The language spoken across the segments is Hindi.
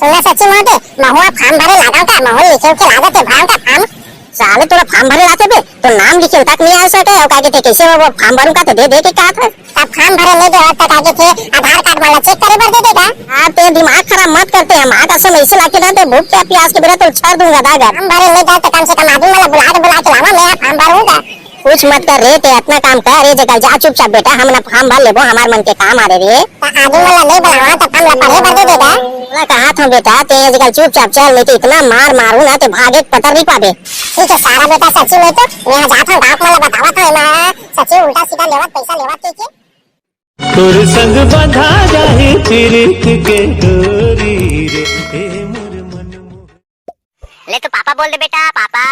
सुनना सच्ची महोदय, महुआ फार्म भरे लागा का महुआ लिखे के लागत है भाव का फार्म साले तोरा फार्म भरे लाते बे तो नाम लिखे तक नहीं आ सके और काके थे कैसे वो फार्म भरूं का तो दे के कहा था तब फार्म भरे ले दे तक आगे थे आधार कार्ड वाला चेक करे बर दे देगा। आप ते दिमाग खराब मत करते हैं मां कसम ऐसे लाके ना दे भूख प्यास के बिना तो छोड़ दूंगा दादा। फार्म भरे ले जा तो कम से कम आदमी वाला बुला के लावा मैं फार्म भरूंगा। कुछ मत कर रे ते इतना काम कर रे जगह जा चुपचाप बेटा हम ना फार्म भर लेबो हमार मन के काम आ रे रे तो आदमी वाला नहीं बुलावा तो फार्म ला पढ़े भर दे देगा। बोला कहा था बेटा ते जगह चुपचाप चल नहीं तो इतना मारू ना तो भागे पता नहीं पाबे। ठीक है सारा बेटा सच्ची में तो यहां जाता हूं गांव वाला बतावा था मैं सच्ची उल्टा सीधा लेवत पैसा लेवत के तोर संग बंधा जाही प्रीत के डोरी रे मोर मन ले तो पापा बोल दे बेटा पापा।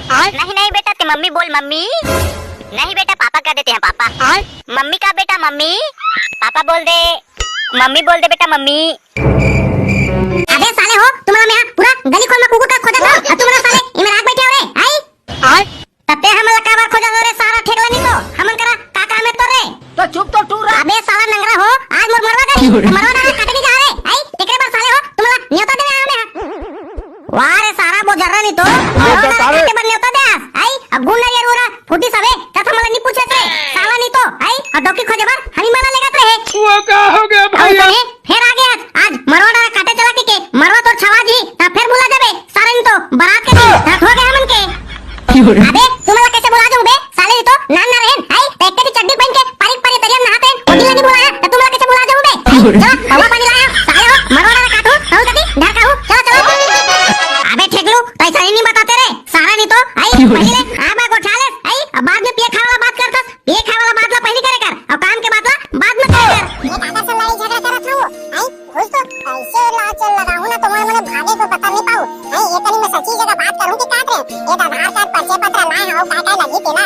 नहीं नहीं बेटा ते मम्मी बोल मम्मी। नहीं बेटा पापा कह देते हैं पापा। मम्मी का बेटा मम्मी। पापा बोल दे मम्मी बोल दे बेटा मम्मी। अबे साले हो तुम्हारा मैं पूरा गली खोल में कुकुर का खोजा था और तुम्हारा साले इमे रात बैठे हो रे आई तबे हमला काबर खोजा रे सारा ठेकला नहीं तो हमन करा काका में तो रे तो चुप तो टूर अबे साला नंगरा हो आज मोर मरवा गई मरवा ना काटे नहीं जा रे आई टेकरे पर साले हो तुम्हारा न्योता दे हमें वाह रे सारा बो जर्रा नहीं तो टेकरे पर न्योता दे आई अब गुण नहीं रोरा फुटी सबे कथा मला नहीं पूछे रे साला नहीं तो आई और डॉक्टर खोजे बार हनी मना लेगा रे वो का हो गया भैया फिर आ गया आज मरवा काटे चला के मरवा तो छवा जी ता फिर बुला जाबे सारे नहीं तो बारात के दिन ता हो गया हमन के अबे तुम्हारा कैसे बुला जाऊं बे साले तो नान ना रहन आई टेक्के की चड्डी पहन के पारिक तरियम नहाते हैं ओडी नहीं बुलाया तो तुम्हारा कैसे बुला जाऊं बे चलो हवा पानी लाया साले हो मरवा काटू हो तकी ढाका हूं चलो अबे ठेकलू तो ऐसा नहीं बताते रे सारा नहीं तो आई पहले आबा को ठाले आई अब बाद में पिए खा वाला बात करतस पिए खा वाला बात ला पहले करे कर और काम के बात ला बाद में कर ये दादा से लड़ाई झगड़ा करत हूं आई खुद तो ऐसे लाचल लगाऊं ना तो मैं भागे को पता नहीं पाऊं आई ये तनी मैं सच्ची जगह बात करूं कि काट रे ये आधार कार्ड परिचय पत्र लाए हो काय लगी तेला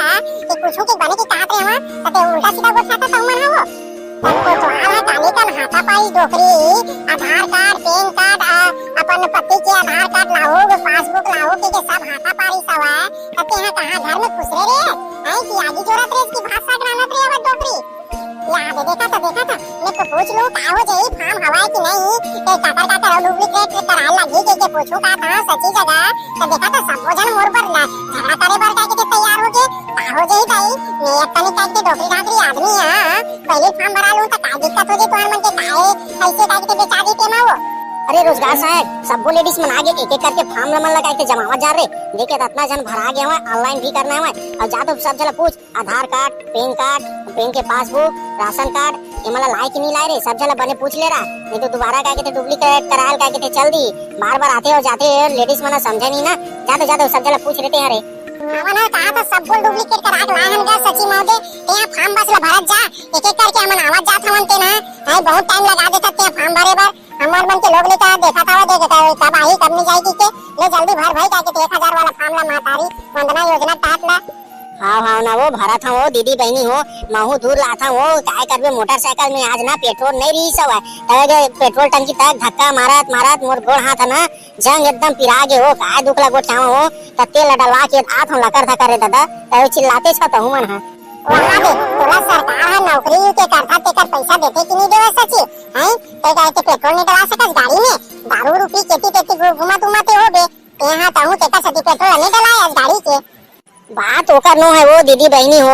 कि कुछ की बने की काट रे हां तो उल्टा सीधा बोल खाता तो मन हो तनको तो आला काली का हाथा पाई डोकरी आधार कार्ड पैन कार्ड अपन पति के आधार कार्ड लाओ पासबुक लाओ के सब हाथा पारी सवा तते यहां कहां घर में खुश रे आई कि आगे जोरत रे इसकी भाषा ग्रानत रे अब डोकरी याद देखा था मैं तो पूछ लूं का हो जाई फार्म हवाए कि नहीं ए काकर का डुप्लीकेट कराए लगी के पूछू का था सच्ची जगह तो देखा था सब जन मोर पर ना झगड़ा करे बर का के तैयार हो गए का हो जाई भाई मैं तनी का के डोकरी ढाकरी आदमी हां पहले फार्म भरा लूं तो का दिक्कत हो जाई तो मन के काहे कैसे का के बेचा दी के ना वो अरे रोजगार साहब सबो लेडीज मन आगे एक एक करके फार्म नंबर लगा के जमावा जा रे देखे इतना जन भरा गया है ऑनलाइन भी करना है और जा तो सब जला पूछ आधार कार्ड पेन के पासबुक राशन कार्ड ये मला लाए कि नहीं लाए रे सब जला बने पूछ ले रहा नहीं तो दोबारा का के डुप्लीकेट कराल का के चल दी बार आते हो जाते हो लेडीज मना समझे नहीं ना जाते सब जला पूछ लेते हैं रे हमने कहा था सब बोल डुप्लीकेट करा के लाए हम सच्ची महोदय यहां फार्म बस ला भरत जा एक एक करके हमन आवाज जात हवन ते ना हां बहुत टाइम लगा देता ते फार्म भरे बर हमार मन के लोग ने कहा देखा था कब आई कब नहीं जाएगी के ले जल्दी भर भाई ताकि 1000 वाला फार्म ला मातारी वंदना योजना टाट ला हाँ ना वो भरा था वो दीदी बहनी हो महू दूर ला था वो काय करबे मोटरसाइकिल में आज ना पेट्रोल नहीं रही सवा तगे पेट्रोल टंकी तक धक्का मारत मोर गोड़ हाथ ना जंग एकदम पिरा गे हो काय दुखला गोठावा हो त तेल डलवा के आठ हम लकर था करे दादा तय चिल्लाते छ त हुमन हां वहां दे तोला सरकार है नौकरी के करता तेकर पैसा देते कि नहीं देवे सच्ची हैं ते काय के पेट्रोल नहीं डला सकस गाड़ी में दारू रूपी केटी घुमाते हो बे यहां ताहू तेकर सदी पेट्रोल नहीं डलाया गाड़ी के बात ओकर नो है वो दीदी बहनी हो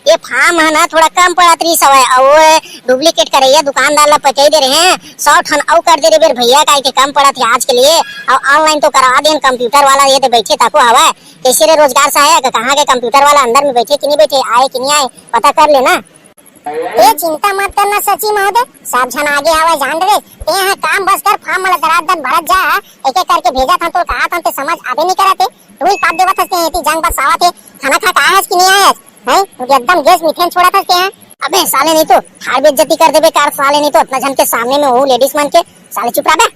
ये फार्म है ना थोड़ा कम पड़त रही सवाय और डुप्लीकेट करैया दुकानदार ला पचाई दे रहे हैं 100 ठन और कर दे रे बेर भैया काहे के कम पड़त है आज के लिए और ऑनलाइन तो करवा देन कंप्यूटर वाला ये तो बैठे ताको हवा कैसे रे रोजगार सहायक कहां के कंप्यूटर वाला अंदर में बैठे कि नहीं बैठे आए कि नहीं आए पता कर लेना ये चिंता मत करना सच्ची महोदय सब जन आगे आवा जान रे ते यहां काम बस कर फार्म वाला दरादर भरत जा एक एक करके भेजा था तो कहा था ते समझ आवे नहीं करते तू ही पाप देवत हस्ते एती जंग बस आवा थे खाना खा का है कि नहीं आया है तू एकदम गैस मीथेन छोड़ा था क्या अबे साले नहीं तो थार बेइज्जती कर देबे कार साले नहीं तो इतना जन के सामने में हूं लेडीज मन के साले चुप रह बे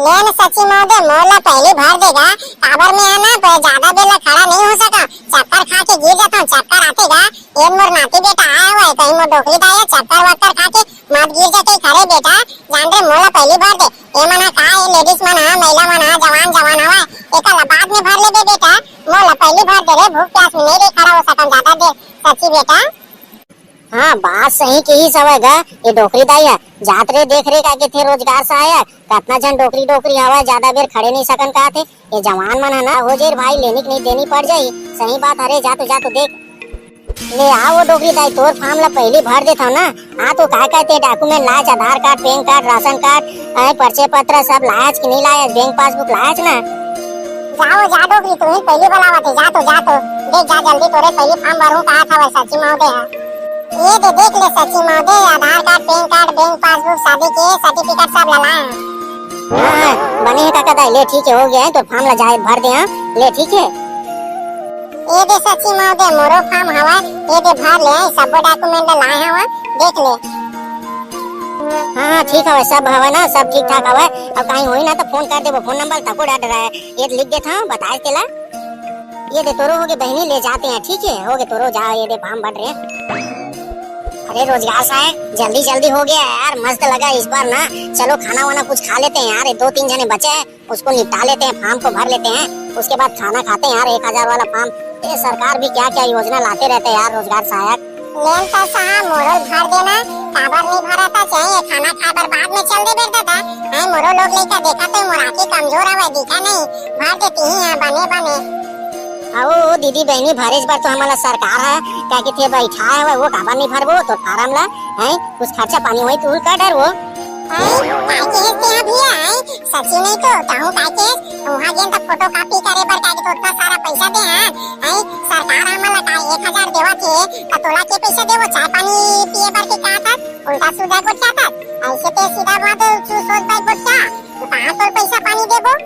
लेन सच्ची महोदय मोला पहले भर देगा टावर में आना पर ज्यादा बेला खड़ा नहीं हो सका चक्कर खा के गिर जाता हूं चक्कर आतेगा ये मोर नाती बेटा आया हुआ है कहीं मोर डोकरी दाया चक्कर वक्कर खा के मत गिर जाते खड़े बेटा जान रे मोला पहले भर दे ये मना का है लेडीज मना महिला मना जवान हवा एका बाद में भर ले दे बेटा मोला पहले भर दे रे भूख प्यास में नहीं रे खड़ा हो सकन ज्यादा देर सच्ची बेटा हाँ बात सही की ही सब है। ये डोकरी दाई है जात रे देख रे काके थे रोजगार सहायक कतना जन डोकरी डोकरी हवा ज्यादा देर खड़े नहीं सकन का थे। ये जवान मन है ना हो जेर भाई लेनी नहीं देनी पड़ जाई सही बात। अरे जा तो देख ले आ वो डोकरी दाई तोर फॉर्म ला पहले भर देता ना। हाँ तो का कहते डॉक्यूमेंट लाज Aadhaar card PAN card ration card परिचय पत्र सब लायज कि नहीं लायज बैंक पासबुक लायज ना। जाओ जा डोकरी तू ही पहली बुलावा थे जा तो देख जा जल्दी तोरे पहली फॉर्म भरू कहा था वह सची महोदय है। ये दे देख ले सची महोदय Aadhaar card PAN card bank passbook शादी के सर्टिफिकेट सब लाए हैं। हाँ बने है काका दाई ले ठीक है हो गया है तो फॉर्म ला जाए भर दे। हाँ ले ठीक है ये दे सची महोदय मोरो फॉर्म हवा ये दे भर ले सब डॉक्यूमेंट लाए हवा देख ले। हाँ ठीक है सब हवा ना सब ठीक ठाक हवा। अब कहीं होई ना तो फोन कर दे वो फोन नंबर तको डाल रहा है ये लिख देता हूँ बताए तेला। ये दे तोरो हो गए बहनी ले जाते हैं ठीक है हो गए तोरो जाओ ये दे फॉर्म भर रहे। अरे रोजगार साहब जल्दी जल्दी हो गया यार मस्त लगा इस बार ना। चलो खाना वाना कुछ खा लेते हैं यार 2-3 जने बचे हैं उसको निपटा लेते हैं फॉर्म को भर लेते हैं उसके बाद खाना खाते हैं यार 1000 वाला फॉर्म। ये सरकार भी क्या क्या योजना लाते रहते हैं यार रोजगार सहायक। लेन तो साहब मोरल भर देना काबर नहीं भरा था चाहिए खाना खाबर बाद में चल दे बेटा था है मोरो लोग लेकर देखा तो मोराकी कमजोर है दिखा नहीं भर देती ही बने बने। आओ दीदी बहनी भरेज बार तो हमारा सरकार है क्या कहते बैठा है वो काबर नहीं भरबो तो फार्म ला है कुछ खर्चा पानी हुई तू का डर वो काय के ते भी है सच्ची नहीं तो कहूं काय के वहां जेन तक फोटो कॉपी करे बर काय तो उतना सारा पैसा दे है सरकार हमला काय 1000 देवा के तोला के पैसा देवो चाय पानी पिए बर के का था उल्टा सीधा को क्या था ऐसे ते सीधा बात सोच बाई बोटा तो कहां तो पैसा पानी देबो।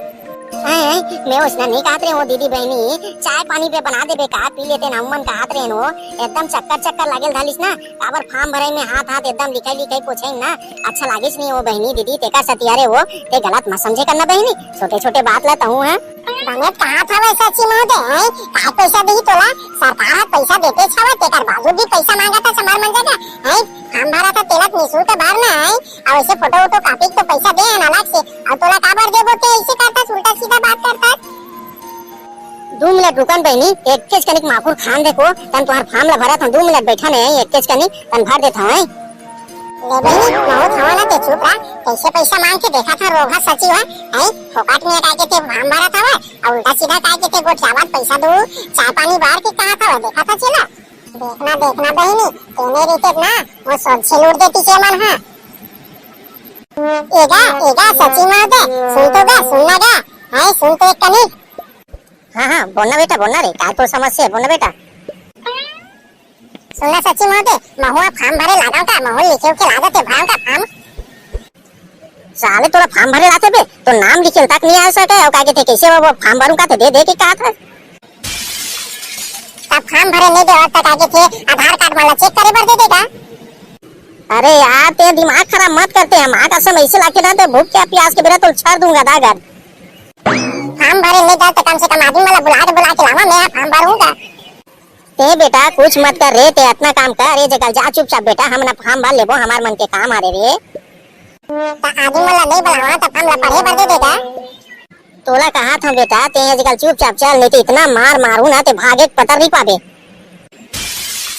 मैं उसने नहीं कहते वो दीदी बहनी चाय पानी पे बना दे बेका पी लेते ना अम्मन का हाथ रहे वो एकदम चक्कर लागेल धालिस ना काबर फॉर्म भरे में हाथ एकदम लिखाई पूछे ना अच्छा लागेस नहीं वो बहनी दीदी तेका सतियारे वो ते गलत मत समझे करना बहनी छोटे छोटे बात लाता हूँ है बने कहा था वैसा सच्ची महोदय है काय पैसा दी तोला सरकार पैसा देते छवा तेकर बाजू भी पैसा मांगा था समार मन जाता है हम भरा था तेला निशुल्क भर ना है और ऐसे फोटो वोटो कॉपी तो पैसा दे ना अलग से और तोला काबर देबो के ऐसे करता उल्टा सीधा बात करता। 2 मिनट रुकन बहनी एक केस कनिक माफूर खान देखो तन तुम्हार फॉर्म ला भरा था 2 मिनट बैठा नहीं एक केस कनिक तन भर देता हूँ ले बहनी बहुत हवा ना ते चुप रहा कैसे पैसा मांग के देखा था रोगा सची है फोकट में काय के ते फॉर्म भरा था और उल्टा सीधा काय के ते गोट जावत पैसा दो चाय पानी बाहर के कहा था देखा था चला देखना बहनी तेने रीते ना वो सोच से लूट देती के मन हां एगा सची महोदय सुनना गा है सुन तो एक कनी। हाँ बोलना बेटा बोलना रे काय तो समस्या है बोलना बेटा। सुनना सची महोदय महुआ फॉर्म भरे लगाओ का महुआ लिखे के लागत है भराओ का फॉर्म साले तोरा फॉर्म भरे लाते बे तो नाम लिखे तक नहीं आ सके और काय के थे कैसे वो फॉर्म भरूं का दे के कहा था तब फॉर्म भरे नहीं दे और तक आगे थे आधार कार्ड वाला चेक करे बर दे देगा। अरे यार ते दिमाग खराब मत करते हैं माँ का समय ऐसे लाके ना तो भूख क्या प्यास के बिना तो छाड़ दूंगा दागर। फॉर्म भरे नहीं दे तो कम से कम आदमी वाला बुला के लावा मैं फॉर्म भरूंगा। ते बेटा कुछ मत कर रे ते इतना काम कर रे जगह जा चुपचाप बेटा हम ना फॉर्म भर लेबो हमार मन के काम आ रे तो आदमी वाला नहीं बुलावा तो फॉर्म ला पढ़े बर दे देगा। तोला कहा था बेटा ते आजकल चुपचाप चल नहीं तो इतना मारू ना ते भागे पता नहीं पाबे।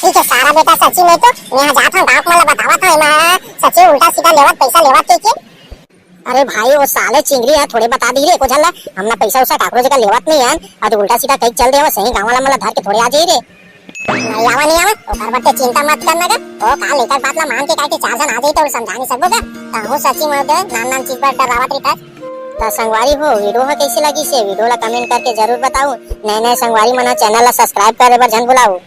ठीक है सारा बेटा सच्ची में तो मैं जाता हूं गांव वाला बतावा था मैं सच्ची उल्टा सीधा लेवत पैसा लेवत के अरे भाई वो साले चिंगड़ी है थोड़े बता दी रे को झल्ला हमना पैसा उसा काकरो जगह लेवत नहीं है और उल्टा सीधा कहीं चल दे सही गांव वाला मला धर के थोड़े आ जाई रे नहीं आवा ओकर बात चिंता मत करना गा ओ का लेकर बात ला मान के काटे 4 जन आ जाई तो समझा नहीं सकबो का हो सच्ची महोदय नान चीज पर डरावत रही तो संगवारी हो वीडियो हो कैसी लगी से वीडियो ला कमेंट करके जरूर बताओ नए संगवारी मना चैनल ला सब्सक्राइब करे बर जन बुलाओ।